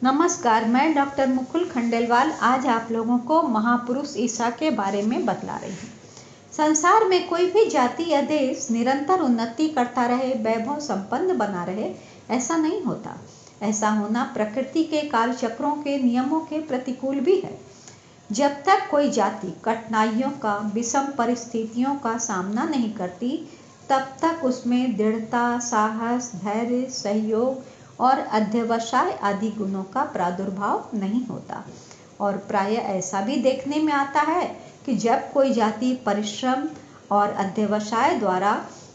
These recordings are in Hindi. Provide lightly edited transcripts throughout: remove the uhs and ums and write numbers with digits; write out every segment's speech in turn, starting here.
नमस्कार, मैं डॉक्टर मुकुल खंडेलवाल आज आप लोगों को महापुरुष ईसा के बारे में बतला रही हूँ। संसार में कोई भी जाति या देश निरंतर उन्नति करता रहे, वैभव संपन्न बना रहे, ऐसा नहीं होता। ऐसा होना प्रकृति के कालचक्रों के नियमों के प्रतिकूल भी है। जब तक कोई जाति कठिनाइयों का, विषम परिस्थितियों का सामना नहीं करती, तब तक उसमें दृढ़ता, साहस, धैर्य, सहयोग और अध्यवसाय आदि गुणों का प्रादुर्भाव नहीं होता। और प्रायः ऐसा भी देखने में आता है कि जब कोई जाति परिश्रम और अध्यवसाय द्वारा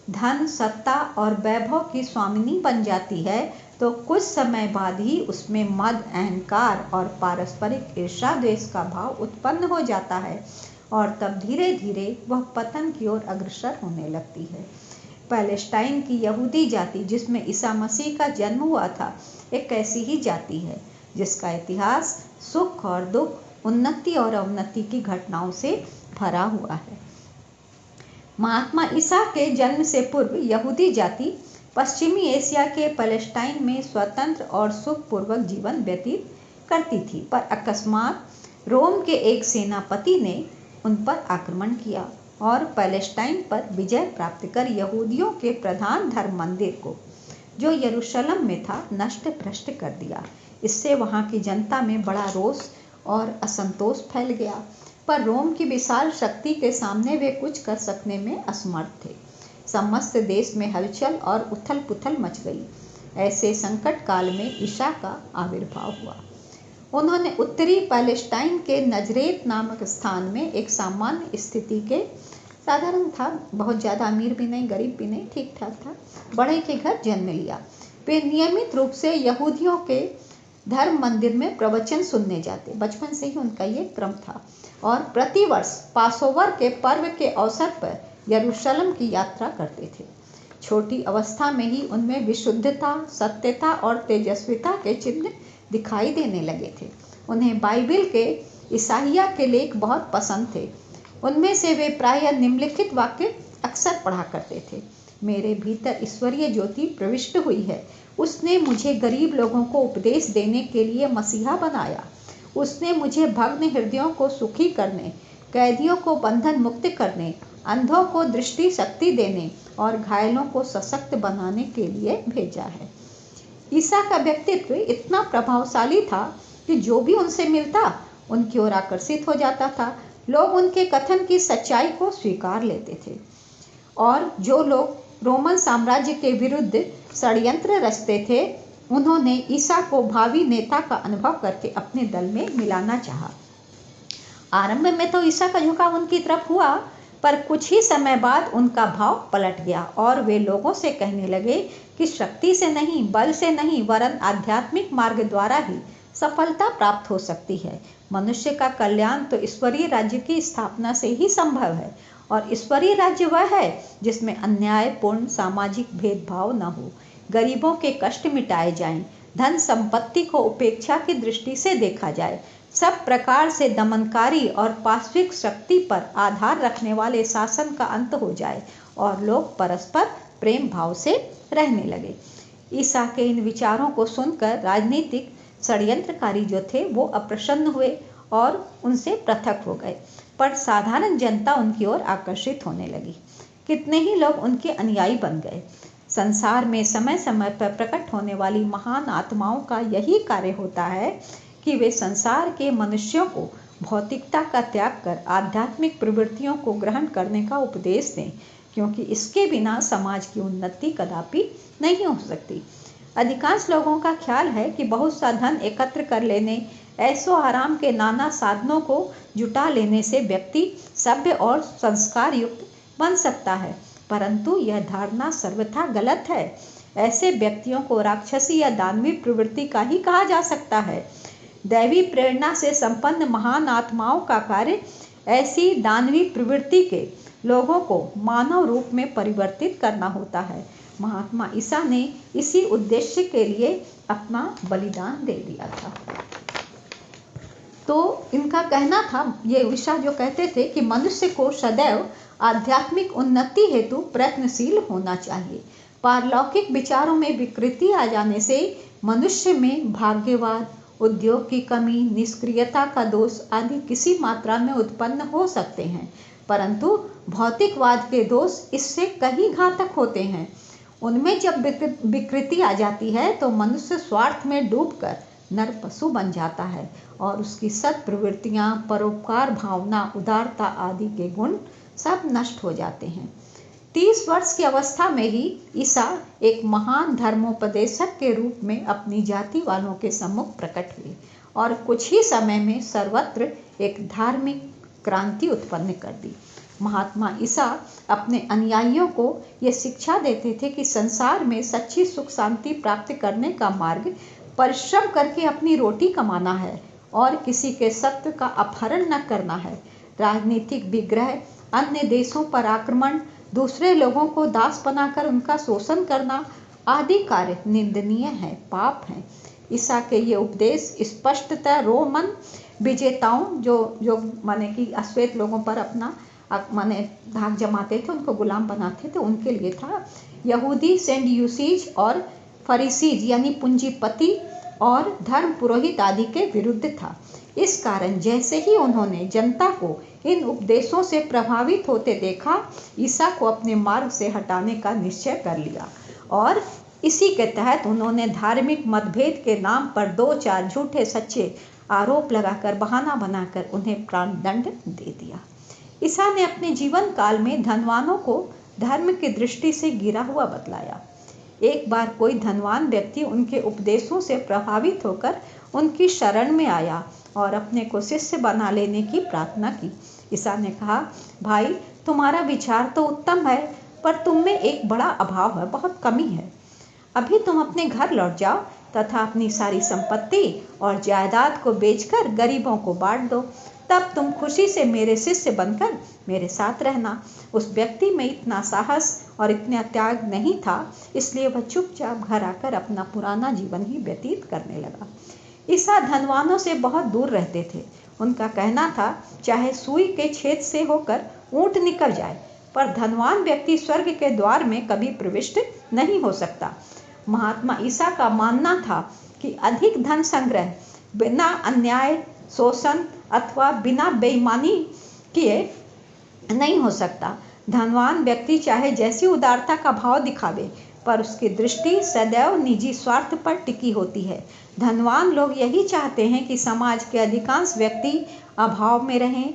धन, सत्ता और वैभव की स्वामिनी बन जाती है, तो कुछ समय बाद ही उसमें मद, अहंकार और पारस्परिक ईर्ष्या द्वेष का भाव उत्पन्न हो जाता है और तब धीरे धीरे वह पतन की ओर अग्रसर होने लगती है। पैलेस्टाइन की यहूदी जाति, जिसमें ईसा मसीह का जन्म हुआ था, एक ऐसी ही जाति है जिसका इतिहास सुख और दुख, उन्नति और अवनति की घटनाओं से भरा हुआ है। महात्मा ईसा के जन्म से पूर्व यहूदी जाति पश्चिमी एशिया के पैलेस्टाइन में स्वतंत्र और सुखपूर्वक जीवन व्यतीत करती थी, पर अकस्मात रोम के एक सेनापति ने उन पर आक्रमण किया और पैलेस्टाइन पर विजय प्राप्त कर यहूदियों के प्रधान धर्म मंदिर को, जो यरूशलेम में था, नष्ट भ्रष्ट कर दिया। इससे वहाँ की जनता में बड़ा रोष और असंतोष फैल गया, पर रोम की विशाल शक्ति के सामने वे कुछ कर सकने में असमर्थ थे। समस्त देश में हलचल और उथल पुथल मच गई। ऐसे संकट काल में ईसा का आविर्भाव हुआ। उन्होंने उत्तरी पैलेस्टाइन के नजरेत नामक स्थान में एक सामान्य स्थिति के, साधारण था, बहुत ज़्यादा अमीर भी नहीं, गरीब भी नहीं, ठीक ठाक था, बड़े के घर जन्म लिया। वे नियमित रूप से यहूदियों के धर्म मंदिर में प्रवचन सुनने जाते, बचपन से ही उनका ये क्रम था, और प्रतिवर्ष पासोवर के पर्व के अवसर पर यरूशलेम की यात्रा करते थे। छोटी अवस्था में ही उनमें विशुद्धता, सत्यता और तेजस्विता के चिन्ह दिखाई देने लगे थे। उन्हें बाइबिल के ईसाइया के लेख बहुत पसंद थे। उनमें से वे प्रायः निम्नलिखित वाक्य अक्सर पढ़ा करते थे: मेरे भीतर ईश्वरीय ज्योति प्रविष्ट हुई है। उसने मुझे गरीब लोगों को उपदेश देने के लिए मसीहा बनाया। उसने मुझे भग्न हृदयों को सुखी करने, कैदियों को बंधन मुक्त करने, अंधों को दृष्टि शक्ति देने और घायलों को सशक्त बनाने के लिए भेजा है। ईसा का व्यक्तित्व इतना प्रभावशाली था कि जो भी उनसे मिलता उनकी ओर आकर्षित हो जाता था। लोग उनके कथन की सच्चाई को स्वीकार लेते थे, और जो लोग रोमन साम्राज्य के विरुद्ध षड्यंत्र रचते थे, उन्होंने ईसा को भावी नेता का अनुभव करके अपने दल में मिलाना चाहा। आरंभ में तो ईसा का झुकाव उनकी तरफ हुआ, पर कुछ ही समय बाद उनका भाव पलट गया और वे लोगों से कहने लगे कि शक्ति से नहीं, बल से नहीं, वरन आध्यात्मिक मार्ग द्वारा ही सफलता प्राप्त हो सकती है। मनुष्य का कल्याण तो ईश्वरीय राज्य की स्थापना से ही संभव है, और ईश्वरीय राज्य वह है जिसमें अन्यायपूर्ण सामाजिक भेदभाव न हो, गरीबों के कष्ट मिटाए जाएं, धन संपत्ति को उपेक्षा की दृष्टि से देखा जाए, सब प्रकार से दमनकारी और पाश्विक शक्ति पर आधार रखने वाले शासन का अंत हो जाए और लोग परस्पर प्रेम भाव से रहने लगे। ईसा के इन विचारों को सुनकर राजनीतिक षड्यंत्रकारी जो थे वो अप्रसन्न हुए और उनसे पृथक हो गए, पर साधारण जनता उनकी ओर आकर्षित होने लगी। कितने ही लोग उनके अनुयायी बन गए। संसार में समय समय पर प्रकट होने वाली महान आत्माओं का यही कार्य होता है कि वे संसार के मनुष्यों को भौतिकता का त्याग कर आध्यात्मिक प्रवृत्तियों को ग्रहण करने का उपदेश दें, क्योंकि इसके बिना समाज की उन्नति कदापि नहीं हो सकती। अधिकांश लोगों का ख्याल है कि बहुत सा धन एकत्र कर लेने, ऐसो आराम के नाना साधनों को जुटा लेने से व्यक्ति सभ्य और संस्कार युक्त बन सकता है, परंतु यह धारणा सर्वथा गलत है। ऐसे व्यक्तियों को राक्षसी या दानवी प्रवृत्ति का ही कहा जा सकता है। दैवी प्रेरणा से संपन्न महान आत्माओं का कार्य ऐसी दानवी प्रवृत्ति के लोगों को मानव रूप में परिवर्तित करना होता है। महात्मा ईसा ने इसी उद्देश्य के लिए अपना बलिदान दे दिया था। तो इनका कहना था, ये ईसा जो कहते थे कि मनुष्य को सदैव आध्यात्मिक उन्नति हेतु प्रयत्नशील होना चाहिए। पारलौकिक विचारों में विकृति आ जाने से मनुष्य में भाग्यवाद, उद्योग की कमी, निष्क्रियता का दोष आदि किसी मात्रा में उत्पन्न हो सकते हैं, परंतु भौतिकवाद के दोष इससे कहीं घातक होते हैं। उनमें जब विकृति आ जाती है तो मनुष्य स्वार्थ में डूबकर नर पशु बन जाता है और उसकी सत् प्रवृत्तियां, परोपकार भावना, उदारता आदि के गुण सब नष्ट हो जाते हैं। 30 वर्ष की अवस्था में ही ईसा एक महान धर्मोपदेशक के रूप में अपनी जाति वालों के सम्मुख प्रकट हुए और कुछ ही समय में सर्वत्र एक धार्मिक क्रांति उत्पन्न कर दी। महात्मा ईसा अपने अनुयायियों को ये शिक्षा देते थे कि संसार में सच्ची सुख शांति प्राप्त करने का मार्ग परिश्रम करके अपनी रोटी कमाना है और किसी के सत्व का अपहरण न करना है। राजनीतिक विग्रह, अन्य देशों पर आक्रमण, दूसरे लोगों को दास बनाकर उनका शोषण करना आदि कार्य निंदनीय है, पाप है। ईसा के ये उपदेश स्पष्टतः रोमन विजेताओं जो माने कि अश्वेत लोगों पर अपना माने धाक जमाते थे, उनको गुलाम बनाते थे, उनके लिए था। यहूदी सेंडयूसीज और फरीसीज यानी पूंजीपति और धर्म पुरोहित आदि के विरुद्ध था। इस कारण जैसे ही उन्होंने जनता को इन उपदेशों से प्रभावित होते देखा, ईसा को अपने मार्ग से हटाने का निश्चय कर लिया और इसी के तहत उन्होंने धार्मिक मतभेद के नाम पर 2-4 झूठे सच्चे आरोप लगाकर, बहाना बनाकर उन्हें प्राणदंड दे दिया। ईसा ने अपने जीवन काल में धनवानों को धर्म की दृष्टि से गिरा हुआ बतलाया। एक बार कोई धनवान व्यक्ति उनके उपदेशों से प्रभावित होकर उनकी शरण में आया और अपने को शिष्य बना लेने की प्रार्थना की। ईसा ने कहा, भाई तुम्हारा विचार तो उत्तम है, पर तुम में एक बड़ा अभाव है, बहुत कमी है। अभी तुम अपने घर लौट जाओ तथा अपनी सारी संपत्ति और जायदाद को बेचकर गरीबों को बांट दो, तब तुम खुशी से मेरे शिष्य बनकर मेरे साथ रहना। उस व्यक्ति में इतना साहस और इतना त्याग नहीं था, इसलिए वह चुपचाप घर आकर अपना पुराना जीवन ही व्यतीत करने लगा। ईसा धनवानों से बहुत दूर रहते थे। उनका कहना था, चाहे सुई के छेद से होकर ऊंट निकल जाए, पर धनवान व्यक्ति स्वर्ग के द्वार में कभी प्रविष्ट नहीं हो सकता। महात्मा ईसा का मानना था कि अधिक धन संग्रह बिना अन्याय, शोषण अथवा बिना बेईमानी किए नहीं हो सकता। धनवान व्यक्ति चाहे जैसी उदारता का भाव दिखावे, पर उसकी दृष्टि सदैव निजी स्वार्थ पर टिकी होती है। धनवान लोग यही चाहते हैं कि समाज के अधिकांश व्यक्ति अभाव में रहें,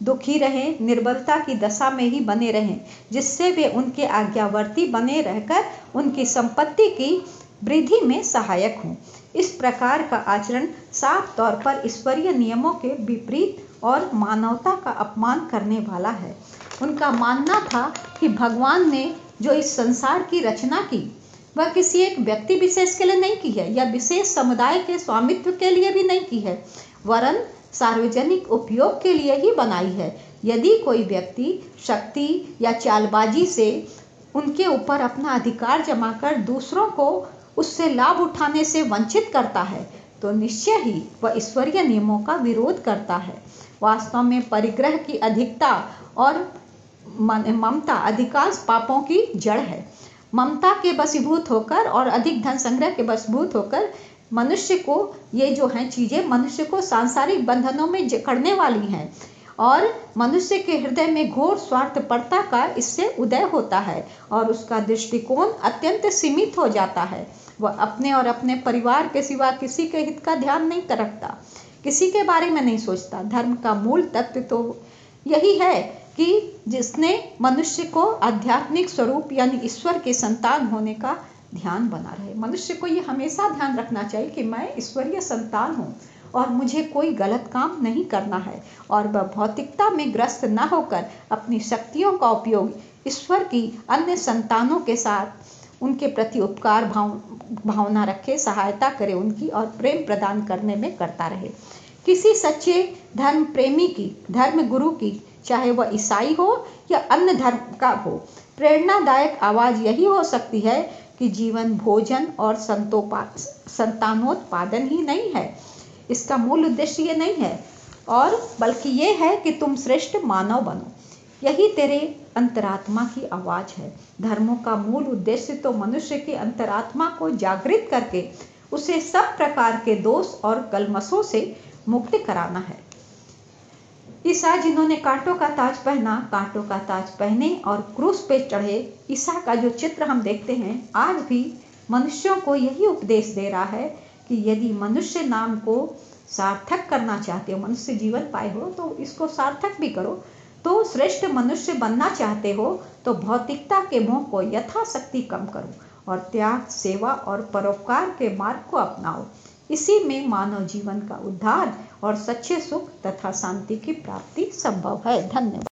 दुखी रहें, निर्बलता की दशा में ही बने रहें, जिससे वे उनके आज्ञावर्ती बने रहकर उनकी संपत्ति की वृद्धि में सहायक हों। इस प्रकार का आचरण साफ तौर पर ईश्वरीय नियमों के विपरीत और मानवता का अपमान करने वाला है। उनका मानना था कि भगवान ने जो इस संसार की रचना की, वह किसी एक व्यक्ति विशेष के लिए नहीं की है या विशेष समुदाय के स्वामित्व के लिए भी नहीं की है, वरन सार्वजनिक उपयोग के लिए ही बनाई है। यदि कोई व्यक्ति शक्ति या चालबाजी से उनके ऊपर अपना अधिकार जमाकर दूसरों को उससे लाभ उठाने से वंचित करता है, तो निश्चय ही वह ईश्वरीय नियमों का विरोध करता है। वास्तव में परिग्रह की अधिकता और ममता अधिकांश पापों की जड़ है। ममता के वशीभूत होकर और अधिक धन संग्रह के वशीभूत होकर मनुष्य को ये जो हैं चीज़ें मनुष्य को सांसारिक बंधनों में जकड़ने वाली हैं और मनुष्य के हृदय में घोर स्वार्थपरता का इससे उदय होता है और उसका दृष्टिकोण अत्यंत सीमित हो जाता है। वह अपने और अपने परिवार के सिवा किसी के हित का ध्यान नहीं रखता, किसी के बारे में नहीं सोचता। धर्म का मूल तत्व तो यही है कि जिसने मनुष्य को आध्यात्मिक स्वरूप यानी ईश्वर के संतान होने का ध्यान बना रहे। मनुष्य को ये हमेशा ध्यान रखना चाहिए कि मैं ईश्वरीय संतान हूँ और मुझे कोई गलत काम नहीं करना है, और वह भौतिकता में ग्रस्त न होकर अपनी शक्तियों का उपयोग ईश्वर की अन्य संतानों के साथ उनके प्रति उपकार भावना रखे, सहायता करे उनकी और प्रेम प्रदान करने में करता रहे। किसी सच्चे धर्म प्रेमी की, धर्म गुरु की, चाहे वह ईसाई हो या अन्य धर्म का हो, प्रेरणादायक आवाज़ यही हो सकती है कि जीवन भोजन और संतानोत्पादन ही नहीं है। इसका मूल उद्देश्य ये नहीं है, और बल्कि ये है कि तुम श्रेष्ठ मानव बनो। यही तेरे अंतरात्मा की आवाज़ है। धर्मों का मूल उद्देश्य तो मनुष्य की अंतरात्मा को जागृत करके उसे सब प्रकार के दोष और कलमशों से मुक्त कराना है। ईसा जिन्होंने कांटों का ताज पहना, कांटों का ताज पहने और क्रूस पे चढ़े, ईसा का जो चित्र हम देखते हैं आज भी मनुष्यों को यही उपदेश दे रहा है कि यदि मनुष्य नाम को सार्थक करना चाहते हो, मनुष्य जीवन पाए हो तो इसको सार्थक भी करो। तो श्रेष्ठ मनुष्य बनना चाहते हो तो भौतिकता के मोह को यथाशक्ति कम करो और त्याग, सेवा और परोपकार के मार्ग को अपनाओ। इसी में मानव जीवन का उद्धार और सच्चे सुख तथा शांति की प्राप्ति संभव है। धन्यवाद।